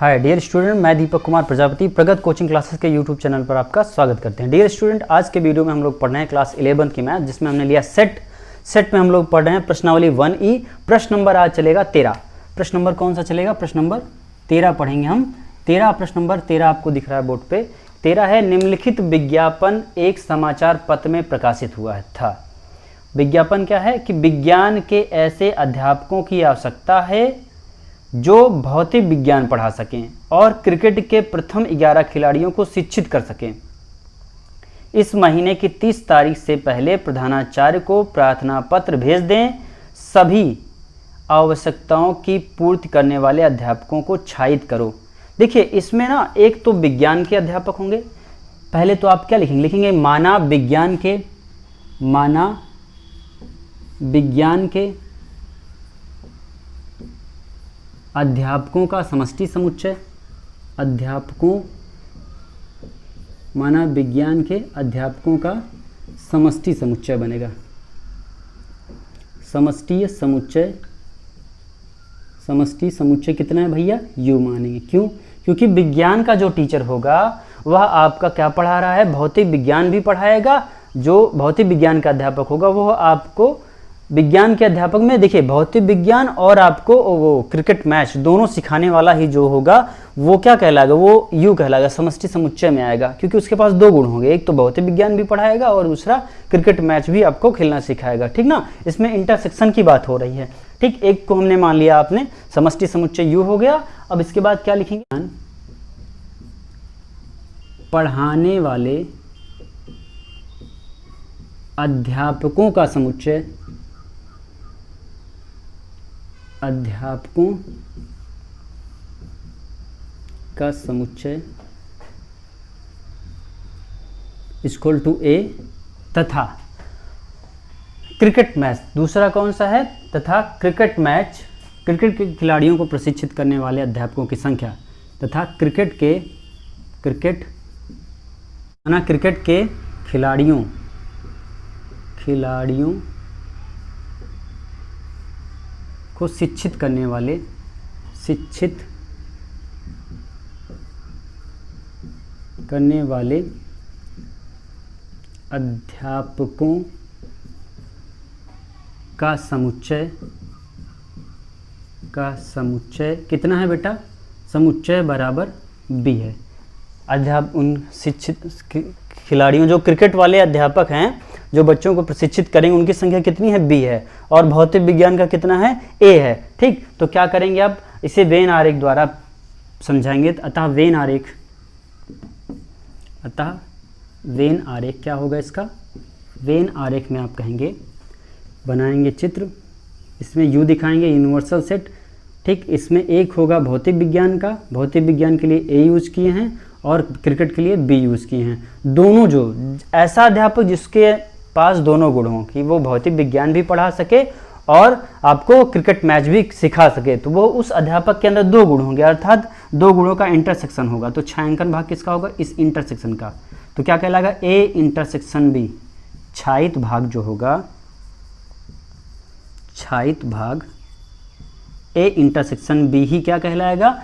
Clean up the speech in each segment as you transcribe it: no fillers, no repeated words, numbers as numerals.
Hi dear student, मैं दीपक कुमार प्रजापति प्रगत coaching classes के यूट्यूब चैनल पर आपका स्वागत करते हैं। डियर स्टूडेंट, आज के वीडियो में हम लोग पढ़ रहे हैं क्लास 11 की मैथ, जिसमें हमने लिया सेट में हम लोग पढ़ रहे हैं प्रश्नावली 1E। प्रश्न नंबर आज चलेगा 13। प्रश्न नंबर कौन सा चलेगा? प्रश्न नंबर 13 पढ़ेंगे हम। 13 प्रश्न नंबर 13 आपको दिख रहा है बोर्ड पे। 13 है, निम्नलिखित विज्ञापन एक समाचार पत्र में प्रकाशित हुआ था। विज्ञापन क्या है कि विज्ञान के ऐसे अध्यापकों की आवश्यकता है जो भौतिक विज्ञान पढ़ा सकें और क्रिकेट के प्रथम 11 खिलाड़ियों को शिक्षित कर सकें। इस महीने की 30 तारीख से पहले प्रधानाचार्य को प्रार्थना पत्र भेज दें। सभी आवश्यकताओं की पूर्ति करने वाले अध्यापकों को छायित करो। देखिए, इसमें ना एक तो विज्ञान के अध्यापक होंगे। पहले तो आप क्या लिखेंगे? माना विज्ञान के अध्यापकों का समष्टि समुच्चय। माना विज्ञान के अध्यापकों का समष्टि समुच्चय बनेगा। समष्टि समुच्चय कितना है भैया? U मानेंगे। क्यों? क्योंकि विज्ञान का जो टीचर होगा वह आपका क्या पढ़ा रहा है? भौतिक विज्ञान भी पढ़ाएगा। जो भौतिक विज्ञान का अध्यापक होगा वो आपको विज्ञान के अध्यापक में, देखिए, भौतिक विज्ञान और आपको वो क्रिकेट मैच दोनों सिखाने वाला ही जो होगा वो क्या कहलाएगा? वो यू कहलाएगा, समष्टि समुच्चय में आएगा। क्योंकि उसके पास दो गुण होंगे, एक तो भौतिक विज्ञान भी पढ़ाएगा और दूसरा क्रिकेट मैच भी आपको खेलना सिखाएगा। ठीक ना? इसमें इंटरसेक्शन की बात हो रही है। ठीक, एक को हमने मान लिया, आपने समष्टि समुच्चय यू हो गया। अब इसके बाद क्या लिखेंगे? पढ़ाने वाले अध्यापकों का समुच्चय। अध्यापकों का समुच्चय इक्वल टू ए, तथा क्रिकेट मैच। दूसरा कौन सा है? तथा क्रिकेट मैच, क्रिकेट के खिलाड़ियों को प्रशिक्षित करने वाले अध्यापकों की संख्या, तथा क्रिकेट के खिलाड़ियों को शिक्षित करने वाले अध्यापकों का समुच्चय कितना है बेटा? समुच्चय बराबर बी है। उन शिक्षित खिलाड़ियों, जो क्रिकेट वाले अध्यापक हैं जो बच्चों को प्रशिक्षित करेंगे, उनकी संख्या कितनी है? बी है। और भौतिक विज्ञान का कितना है? ए है। ठीक, तो क्या करेंगे आप? इसे वेन आरेख द्वारा समझाएंगे। अतः वेन आरेख क्या होगा इसका? वेन आरेख में आप कहेंगे, बनाएंगे चित्र, इसमें यू दिखाएंगे, यूनिवर्सल सेट। ठीक, इसमें एक होगा भौतिक विज्ञान का, भौतिक विज्ञान के लिए ए यूज किए हैं और क्रिकेट के लिए बी यूज़ किए हैं। दोनों, जो ऐसा अध्यापक जिसके पास दोनों गुण हों कि वो भौतिक विज्ञान भी पढ़ा सके और आपको क्रिकेट मैच भी सिखा सके, तो वो उस अध्यापक के अंदर दो गुण होंगे, अर्थात दो गुणों का इंटरसेक्शन होगा। तो छायांकन भाग किसका होगा? इस इंटरसेक्शन का। तो क्या कहलाएगा? ए इंटरसेक्शन बी। छायित भाग जो होगा, छायित भाग ए इंटरसेक्शन बी ही क्या कहलाएगा?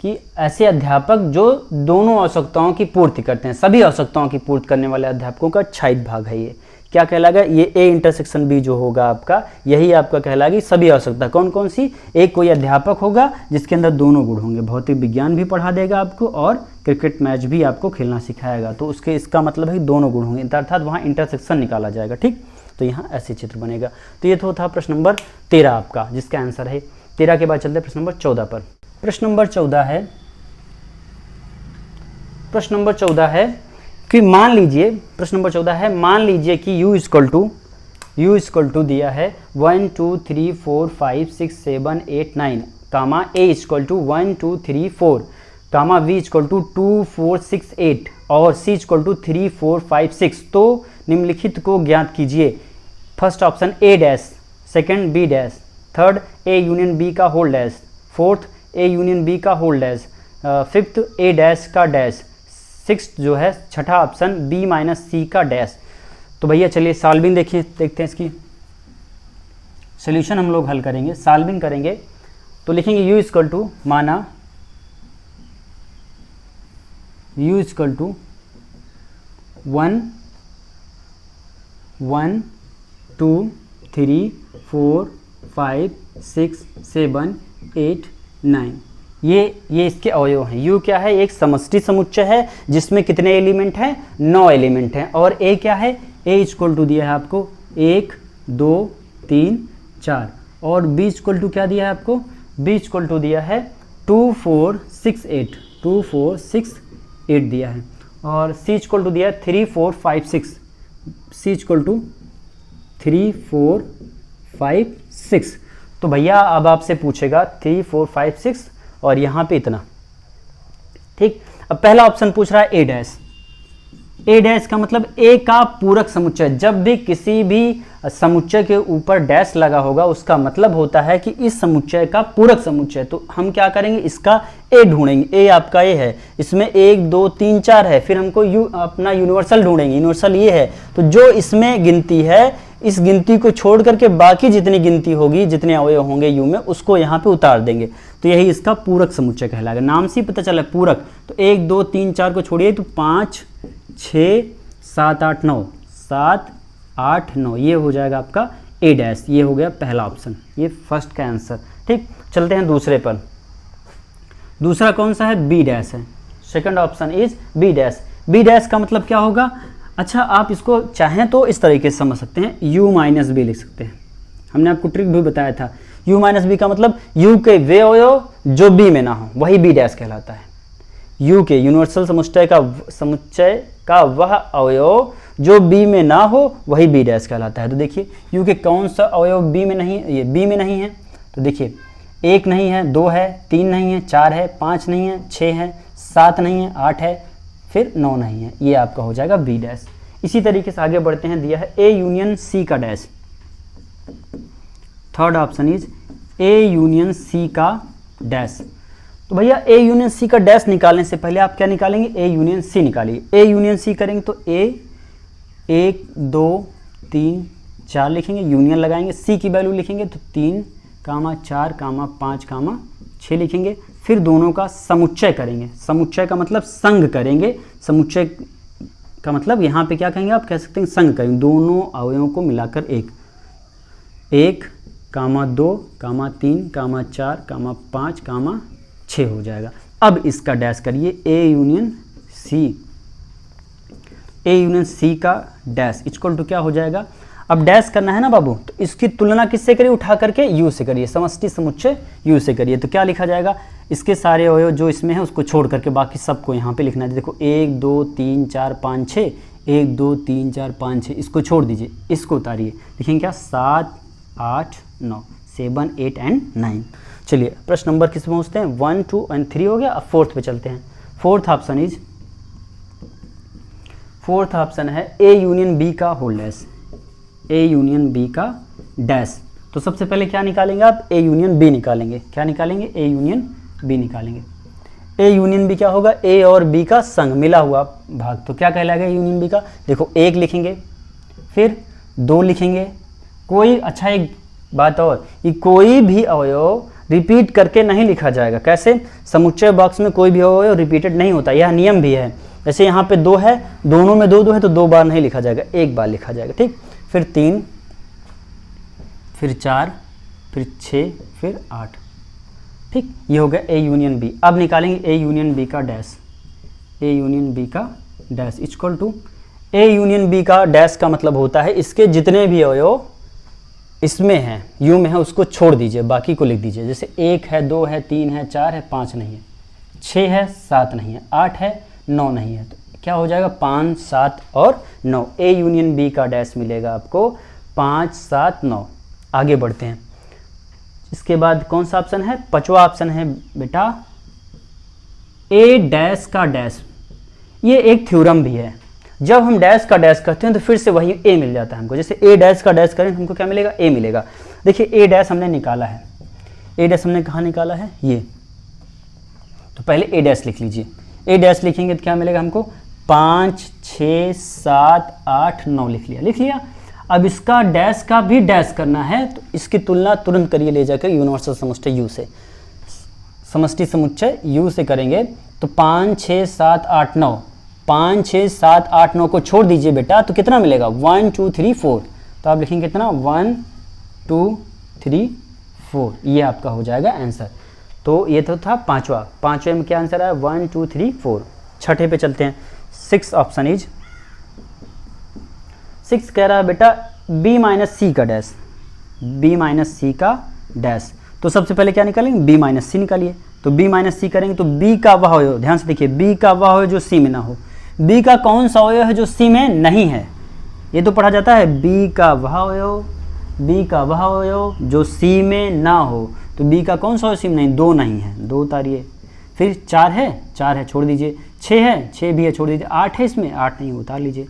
कि ऐसे अध्यापक जो दोनों आवश्यकताओं की पूर्ति करते हैं, सभी आवश्यकताओं की पूर्ति करने वाले अध्यापकों का छायित भाग है ये। क्या कहलाएगा? ये ए इंटरसेक्शन बी जो होगा आपका, यही आपका कहलाएगी सभी आवश्यकता। कौन कौन सी? एक कोई अध्यापक होगा जिसके अंदर दोनों गुण होंगे, भौतिक विज्ञान भी पढ़ा देगा आपको और क्रिकेट मैच भी आपको खेलना सिखाएगा। तो इसका मतलब है दोनों गुण होंगे, अर्थात वहाँ इंटरसेक्शन निकाला जाएगा। ठीक, तो यहाँ ऐसे चित्र बनेगा। तो ये तो था प्रश्न नंबर 13 आपका, जिसका आंसर है 13। के बाद चलते हैं प्रश्न नंबर 14 पर। प्रश्न नंबर 14 है कि मान लीजिए, प्रश्न नंबर 14 है, मान लीजिए कि u इक्वल टू दिया है 1 2 3 4 5 6 7 8 9, comma a equal to 1 2 3 4, comma v equal to 2 4 6 8 और c इक्वल टू 3 4 5 6। तो निम्नलिखित को ज्ञात कीजिए। First option a dash, second b dash, third a union b का whole dash, fourth a union b का whole dash, fifth a dash का dash, sixth जो है छठा ऑप्शन बी माइनस सी का डैश। तो भैया चलिए सॉल्विंग देखते हैं इसकी। सोल्यूशन हम लोग हल करेंगे, सॉल्विंग करेंगे। तो लिखेंगे u इक्वल टू, माना u इक्वल टू 1 1 2 3 4 5 6 7 8 9। ये इसके अवयव हैं। u क्या है, एक समष्टि समुच्चय है जिसमें कितने एलिमेंट हैं, 9 एलिमेंट हैं। और a क्या है, a इक्वल टू दिया है आपको 1 2 3 4, और b इक्वल टू क्या दिया है आपको, b इक्वल टू दिया है 2 4 6 8, 2 4 6 8 दिया है। और c इक्वल टू दिया है 3 4 5 6, c इक्वल टू 3 4 5 6। तो भैया अब आपसे पूछेगा 3 4 5 6 और यहाँ पे इतना, ठीक। अब पहला ऑप्शन पूछ रहा है a डैश, a डैश का मतलब a का पूरक समुच्चय। जब भी किसी भी समुच्चय के ऊपर डैश लगा होगा उसका मतलब होता है कि इस समुच्चय का पूरक समुच्चय। तो हम क्या करेंगे, इसका a ढूंढेंगे। a आपका a है, इसमें 1 2 3 4 है, फिर हमको अपना यूनिवर्सल ढूंढेंगे, यूनिवर्सल ये है। तो जो इसमें गिनती है, इस गिनती को छोड़ करके बाकी जितनी गिनती होगी, जितने अवयव होंगे u में, उसको यहाँ पे उतार देंगे। तो यही इसका पूरक समुच्चय कहलाएगा। नाम से ही पता चला पूरक। तो 1 2 3 4 को छोड़िए तो 5 6 7 8 9, 7 8 9, ये हो जाएगा आपका a डैश। ये हो गया पहला ऑप्शन, ये फर्स्ट का आंसर, ठीक। चलते हैं दूसरे पर। दूसरा कौन सा है, b डैश है। Second option is b dash. b dash का मतलब क्या होगा, अच्छा आप इसको चाहें तो इस तरीके से समझ सकते हैं, u माइनस बी लिख सकते हैं। हमने आपको ट्रिक भी बताया था। u माइनस बी का मतलब u के वे अवयव जो b में ना हो, वही b डैश कहलाता है। u के यूनिवर्सल समुच्चय का वह अवयव जो b में ना हो वही b डैश कहलाता है। तो देखिए u के कौन सा अवयव b में नहीं है, ये b में नहीं है। तो देखिए 1 नहीं है, 2 है, 3 नहीं है, 4 है, 5 नहीं है, 6 है, 7 नहीं है, 8 है, फिर 9 नहीं है। ये आपका हो जाएगा b डैश। इसी तरीके से आगे बढ़ते हैं। दिया है a यूनियन c का dash. Third option is a union c का डैश। तो भैया a यूनियन c का डैश निकालने से पहले आप क्या निकालेंगे, a यूनियन c निकालिए। a यूनियन c करेंगे तो a 1 2 3 4 लिखेंगे, यूनियन लगाएंगे, c की वैल्यू लिखेंगे तो 3 4 5 6 लिखेंगे। फिर दोनों का समुच्चय करेंगे। समुच्चय का मतलब संग करेंगे। समुच्चय का मतलब यहाँ पे क्या कहेंगे, आप कह सकते हैं संग करेंगे, दोनों अवयवों को मिलाकर 1 1 2 3 4 5 6 हो जाएगा। अब इसका डैश करिए, a यूनियन c का डैश इक्वल टू क्या हो जाएगा। अब डैश करना है ना बाबू, तो इसकी तुलना किससे करिए, उठा करके u से करिए, समष्टि समुच्चय u से करिए। तो क्या लिखा जाएगा, इसके सारे अवयव जो इसमें है उसको छोड़ करके बाकी सबको यहाँ पे लिखना है। देखो 1 2 3 4 5 6, 1 2 3 4 5 6, इसको छोड़ दीजिए, इसको उतारिए। लिखेंगे क्या, 7 8 9, 7 8 एंड 9। चलिए प्रश्न नंबर किस पे पहुँचते हैं, 1 2 एंड 3 हो गया। अब फोर्थ पे चलते हैं। फोर्थ ऑप्शन है a यूनियन b का whole dash. a union b का डैश। तो सबसे पहले क्या निकालेंगे आप, a यूनियन b निकालेंगे। क्या निकालेंगे, a यूनियन b निकालेंगे। a यूनियन b क्या होगा, a और b का संग, मिला हुआ भाग। तो क्या कहलाएगा यूनियन b का, देखो 1 लिखेंगे, फिर 2 लिखेंगे। कोई अच्छा एक बात और, ये कोई भी अवयव रिपीट करके नहीं लिखा जाएगा। कैसे, समुच्चय बॉक्स में कोई भी अवयव रिपीटेड नहीं होता, यह नियम भी है। जैसे यहाँ पे 2 है, दोनों में 2 2 है तो 2 बार नहीं लिखा जाएगा, 1 बार लिखा जाएगा, ठीक। फिर 3, फिर 4, फिर 6, फिर 8, ठीक। ये हो गया a यूनियन b। अब निकालेंगे a यूनियन b का डैश। a यूनियन b का dash equal to, a union b का डैश का मतलब होता है इसके जितने भी अवयव इसमें है, u में है, उसको छोड़ दीजिए, बाकी को लिख दीजिए। जैसे 1 है, 2 है, 3 है, 4 है, 5 नहीं है, 6 है, 7 नहीं है, 8 है, 9 नहीं है। तो क्या हो जाएगा, 5 7 और 9। a यूनियन b का डैश मिलेगा आपको 5 7 9। आगे बढ़ते हैं। इसके बाद कौन सा ऑप्शन है, पांचवा ऑप्शन है बेटा a डैश का डैश। ये एक थ्योरम भी है। जब हम डैश का डैश करते हैं तो फिर से वही a मिल जाता है हमको। जैसे a डैश का डैश करें तो हमको क्या मिलेगा, a मिलेगा। देखिए a डैश हमने निकाला है, a डैश हमने कहाँ निकाला है, ये। तो पहले a डैश लिख लीजिए। a डैश लिखेंगे तो क्या मिलेगा हमको, 5 6 7 8 9 लिख लिया। अब इसका डैश का भी डैश करना है, तो इसकी तुलना तुरंत करिए ले जाकर यूनिवर्सल समुच्चय यू से, समष्टि समुच्चय यू से करेंगे तो 5 6 7 8 9, 5 6 7 8 9 को छोड़ दीजिए बेटा, तो कितना मिलेगा 1 2 3 4, तो आप लिखेंगे कितना 1 2 3 4, ये आपका हो जाएगा आंसर। तो ये तो था पांचवा में क्या आंसर है 1 2 3 4। छठे पे चलते हैं, 6 ऑप्शन इज, 6 कह रहा है बेटा b माइनस सी का डैश, b माइनस सी का डैश। तो सबसे पहले क्या निकालेंगे b माइनस सी निकालिए, तो b माइनस सी करेंगे तो b का वह अवयव, ध्यान से देखिए b का वह अवयव जो c में ना हो, b का कौन सा अवयव है जो c में नहीं है, ये तो पढ़ा जाता है b का वह अवयव, b का वह अवयव जो c में ना हो, तो b का कौन सा अवयव c में नहीं, 2 नहीं है, 2 उतारिए, फिर 4 है छोड़ दीजिए, 6 है 6 भी है छोड़ दीजिए, 8 है इसमें 8 नहीं उतार लीजिए,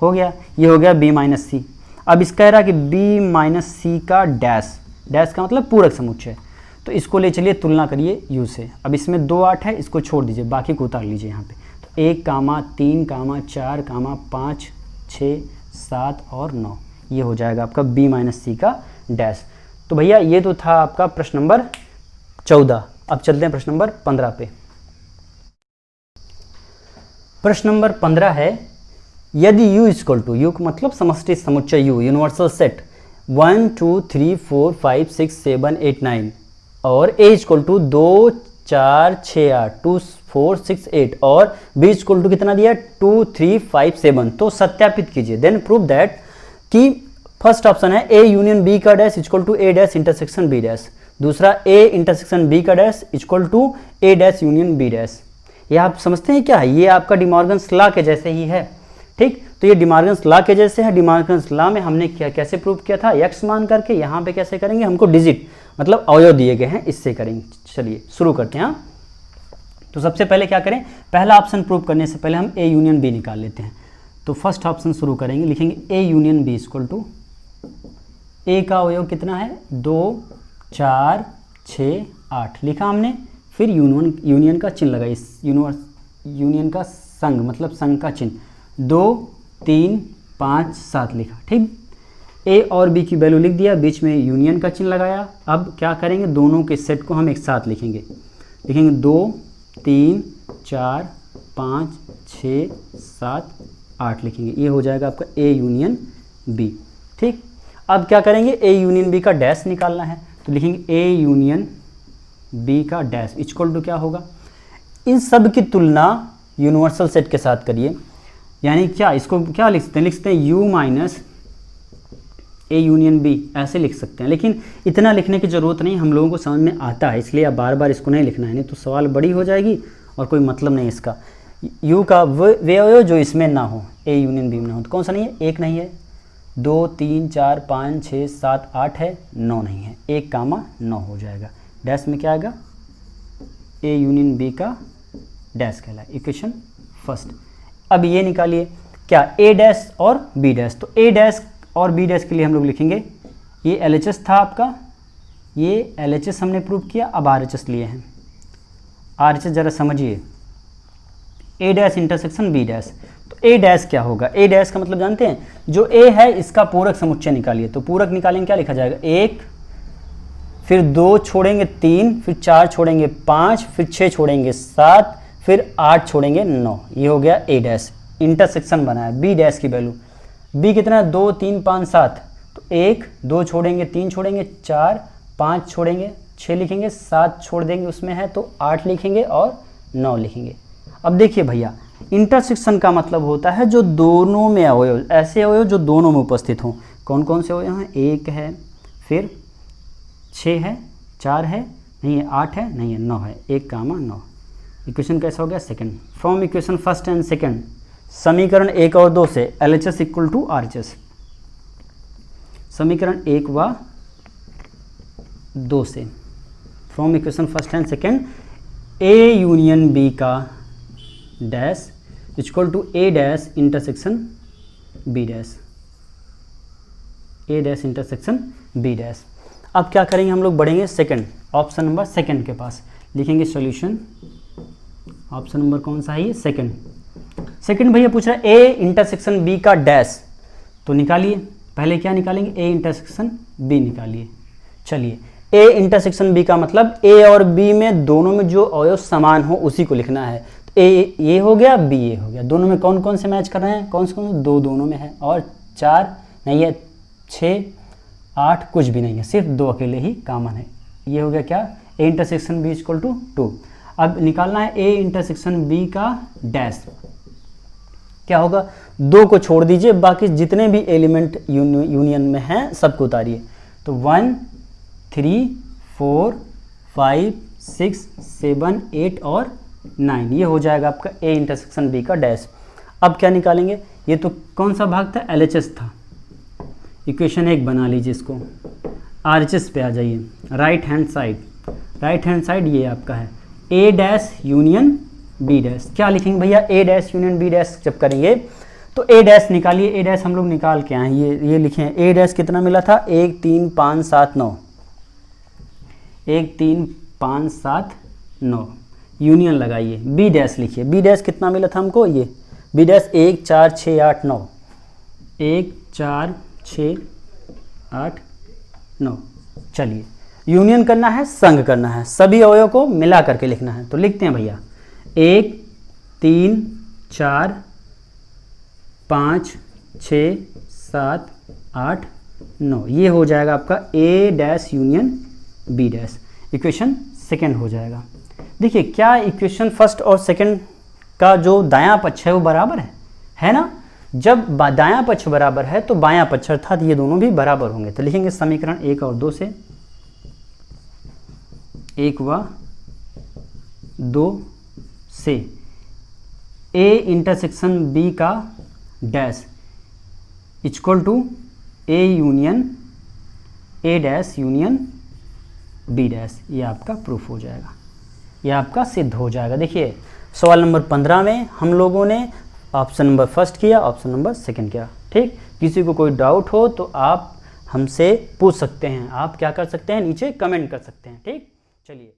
हो गया, ये हो गया b माइनस सी। अब इस कह रहा कि b माइनस सी का डैश, डैश का मतलब पूरक समुच्चय, तो इसको ले चलिए तुलना करिए u से। अब इसमें 2 8 है, इसको छोड़ दीजिए, बाकी को उतार लीजिए यहाँ पे, तो 1 3 4 5 6 7 और 9, ये हो जाएगा आपका b माइनस सी का डैश। तो भैया ये तो था आपका प्रश्न नंबर 14। अब चलते हैं प्रश्न नंबर 15 पे। प्रश्न नंबर 15 है, यदि u इक्वल टू, u मतलब समष्टि समुच्चय u, यूनिवर्सल सेट 1 2 3 4 5 6 7 8 9 और a इक्वल टू 2 4 6 8 2 4 6 8 और b इक्वल टू कितना दिया 2 3 5 7, तो सत्यापित कीजिए। देन प्रूव दैट कि फर्स्ट ऑप्शन है a यूनियन b का dash equal to a dash intersection b dash, दूसरा a इंटरसेक्शन b का dash equal to a dash union b dash. ये आप समझते हैं क्या है, ये आपका डिमॉर्गन्स लॉ के जैसे ही है, ठीक। तो ये डिमॉर्गन्स लॉ के जैसे है। डिमॉर्गन्स लॉ में हमने क्या कैसे प्रूव किया था, x मान करके, यहाँ पे कैसे करेंगे, हमको डिजिट मतलब अवयव दिए गए हैं, इससे करेंगे। चलिए शुरू करते हैं। तो सबसे पहले क्या करें, पहला ऑप्शन प्रूव करने से पहले हम a यूनियन b निकाल लेते हैं। तो फर्स्ट ऑप्शन शुरू करेंगे, लिखेंगे a union b equal to, a का अवयव कितना है 2 4 6 8 लिखा हमने, फिर यूनियन का चिन्ह लगाई, यूनियन का संघ मतलब संघ का चिन्ह 2 3 5 7 लिखा, ठीक। a और b की वैल्यू लिख दिया, बीच में यूनियन का चिन्ह लगाया। अब क्या करेंगे, दोनों के सेट को हम एक साथ लिखेंगे, 2 3 4 5 6 7 8 लिखेंगे, ये हो जाएगा आपका a यूनियन b, ठीक। अब क्या करेंगे, a यूनियन b का डैश निकालना है, तो लिखेंगे a यूनियन b का डैश इक्वल टू क्या होगा, इन सब की तुलना यूनिवर्सल सेट के साथ करिए, यानी क्या, इसको क्या लिख सकते हैं u minus a union b, ऐसे लिख सकते हैं। लेकिन इतना लिखने की ज़रूरत नहीं, हम लोगों को समझ में आता है, इसलिए आप बार बार इसको नहीं लिखना है, नहीं तो सवाल बड़ी हो जाएगी और कोई मतलब नहीं इसका। u का वे अवयव जो इसमें ना हो, a यूनियन b में ना हो, तो कौन सा नहीं है, 1 नहीं है, 2 3 4 5 6 7 8 है, 9 नहीं है, 1 9 हो जाएगा। डैश में क्या आएगा, a यूनियन b का डैश कहलाए, इक्वेशन फर्स्ट। अब ये निकालिए क्या, a डैश और b डैश, तो a डैश और b डैश के लिए हम लोग लिखेंगे, ये LHS था आपका, ये LHS हमने प्रूव किया, अब RHS लिए हैं। RHS ज़रा समझिए, a dash intersection b dash, तो a डैश क्या होगा, a डैश का मतलब जानते हैं, जो a है इसका पूरक समुच्चय निकालिए, तो पूरक निकालेंगे क्या लिखा जाएगा, 1 फिर 2 छोड़ेंगे 3 फिर 4 छोड़ेंगे 5 फिर 6 छोड़ेंगे 7 फिर 8 छोड़ेंगे 9, ये हो गया a डैश। इंटरसेक्शन बना है, b डैश की वैल्यू, b कितना है 2 3 5 7, तो 1 2 छोड़ेंगे 3 छोड़ेंगे 4 5 छोड़ेंगे 6 लिखेंगे, 7 छोड़ देंगे उसमें है तो 8 लिखेंगे और 9 लिखेंगे। अब देखिए भैया, इंटरसेक्शन का मतलब होता है जो दोनों में अवयव, ऐसे अवयव जो दोनों में उपस्थित हों। कौन कौन से अवयव हैं, 1 है, फिर 6 है, 4 है नहीं है, 8 है नहीं है, 9 है, 1 9। इक्वेशन कैसा हो गया, second. From equation first and second, समीकरण 1 और 2 से LHS इक्वल टू RHS, समीकरण 1 व 2 से, from equation first and second, a union b का dash equal to a dash intersection b dash, a dash intersection b dash. अब क्या करेंगे, हम लोग बढ़ेंगे सेकंड, ऑप्शन नंबर सेकंड के पास, लिखेंगे सॉल्यूशन। ऑप्शन नंबर कौन सा है ये, सेकंड। सेकंड भैया पूछ रहा है a इंटरसेक्शन b का डैश, तो निकालिए, पहले क्या निकालेंगे, ए इंटरसेक्शन बी निकालिए। चलिए, ए इंटरसेक्शन बी का मतलब ए और बी में दोनों में जो अवयव समान हो उसी को लिखना है। तो ए ये हो गया, बी ये हो गया। दोनों में कौन कौन से मैच कर रहे हैं, कौन से कौन से, दो दोनों में है, और 4 नहीं है, 6 8 कुछ भी नहीं है, सिर्फ 2 अकेले ही कॉमन है। ये हो गया क्या, a intersection b equal to 2। अब निकालना है ए इंटरसेक्शन बी का डैश। क्या होगा, 2 को छोड़ दीजिए, बाकी जितने भी एलिमेंट यूनियन में हैं सबको उतारिए। तो 1 3 4 5 6 7 8 और 9, ये हो जाएगा आपका ए इंटरसेक्शन बी का डैश। अब क्या निकालेंगे, ये तो कौन सा भाग था, LHS था। इक्वेशन 1 बना लीजिए इसको, RHS पे आ जाइए, right hand side. Right hand side ये आपका है ए डैश यूनियन बी डैश। क्या लिखेंगे भैया, ए डैश यूनियन बी डैश जब करेंगे तो ए डैश निकालिए। ए डैश हम लोग निकाल के आए, ये लिखे हैं। ए डैश कितना मिला था, 1 3 5 7 9, 1 3 5 7 9, यूनियन लगाइए। बी डैश लिखिए, बी डैश कितना मिला था हमको, ये बी डैश 1 4 6 8 9, 1 4 6 8 9। चलिए, यूनियन करना है, संग करना है, सभी अवयव को मिला करके लिखना है। तो लिखते हैं भैया, 1 3 4 5 6 7 8 9, ये हो जाएगा आपका A dash union B dash. Equation second हो जाएगा। देखिए, क्या इक्वेशन फर्स्ट और सेकेंड का जो दायां पक्ष है वो बराबर है ना। जब दायां पक्ष बराबर है तो बायां पक्ष अर्थात ये दोनों भी बराबर होंगे। तो लिखेंगे समीकरण 1 और 2 से, 1 व 2 से ए इंटरसेक्शन बी का dash equal to a union a dash union B dash. ये आपका प्रूफ हो जाएगा, ये आपका सिद्ध हो जाएगा। देखिए, सवाल नंबर 15 में हम लोगों ने ऑप्शन नंबर फर्स्ट किया, ऑप्शन नंबर सेकंड किया। ठीक, किसी को कोई डाउट हो तो आप हमसे पूछ सकते हैं, आप क्या कर सकते हैं, नीचे कमेंट कर सकते हैं। ठीक, चलिए।